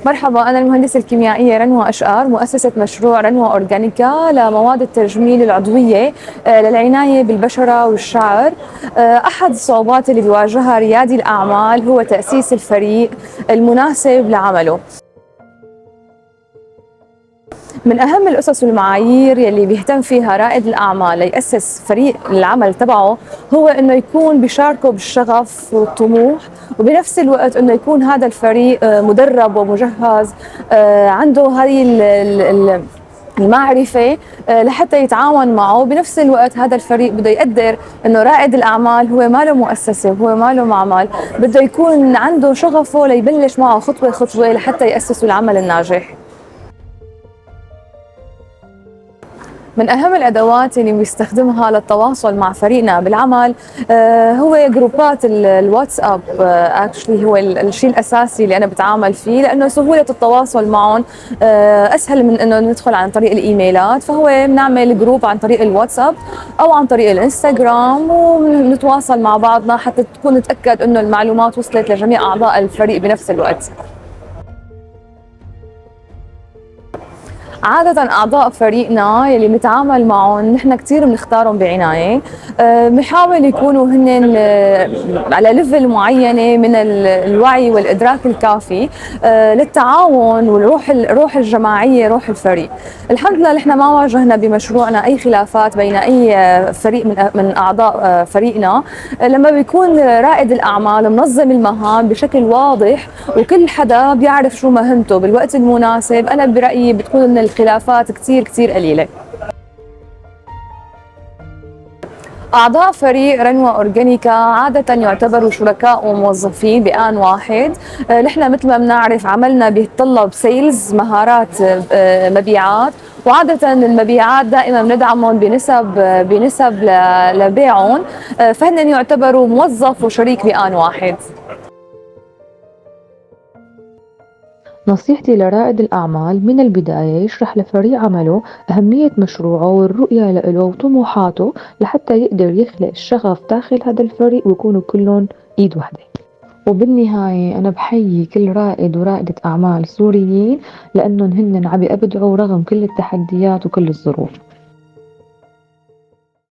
مرحبا، أنا المهندسة الكيميائية رنوى أشقر، مؤسسة مشروع رنوى أورجانيكا لمواد التجميل العضوية للعناية بالبشرة والشعر. أحد الصعوبات اللي بيواجهها ريادي الأعمال هو تأسيس الفريق المناسب لعمله. من أهم الأسس والمعايير يلي بيهتم فيها رائد الأعمال ليأسس فريق العمل تبعه هو إنه يكون بيشاركه بالشغف والطموح، وبنفس الوقت إنه يكون هذا الفريق مدرب ومجهز، عنده هذه المعرفة لحتى يتعاون معه. بنفس الوقت هذا الفريق بده يقدر انه رائد الاعمال هو ما له مؤسسة، هو ما له معمل، بده يكون عنده شغفه ليبلش معه خطوة خطوة لحتى يأسسوا العمل الناجح. من أهم الأدوات اللي بيستخدمها للتواصل مع فريقنا بالعمل هو جروبات الواتساب. اكشلي هو الشيء الأساسي اللي أنا بتعامل فيه، لأنه سهولة التواصل معهم أسهل من إنه ندخل عن طريق الإيميلات. فهو بنعمل جروب عن طريق الواتساب أو عن طريق الإنستغرام ونتواصل مع بعضنا حتى تكون نتأكد إنه المعلومات وصلت لجميع أعضاء الفريق بنفس الوقت. عادة أعضاء فريقنا يلي بنتعامل معهم نحن كتير بنختارهم بعناية. بنحاول يكونوا هن على ليفل معينة من الوعي والإدراك الكافي للتعاون والروح الجماعية، روح الفريق. الحمد لله نحن ما واجهنا بمشروعنا أي خلافات بين أي فريق من أعضاء فريقنا، لما بيكون رائد الأعمال منظم المهام بشكل واضح وكل حدا بيعرف شو مهمته بالوقت المناسب. أنا برأيي بتكون من الخلافات كتير قليلة. أعضاء فريق رنوى أورجانيكا عادة يعتبروا شركاء وموظفين بآن واحد. نحن مثل ما بنعرف عملنا بيتطلب سيلز، مهارات مبيعات، وعادة المبيعات دائما بندعمهم بنسب لبيعهم، فهن يعتبروا موظف وشريك بآن واحد. نصيحتي لرائد الأعمال من البداية يشرح لفريق عمله أهمية مشروعه والرؤية له وطموحاته لحتى يقدر يخلق الشغف داخل هذا الفريق ويكونوا كلهم إيد واحدة. وبالنهاية أنا بحيي كل رائد ورائدة أعمال سوريين لأنهم هن عم يبدعوا رغم كل التحديات وكل الظروف.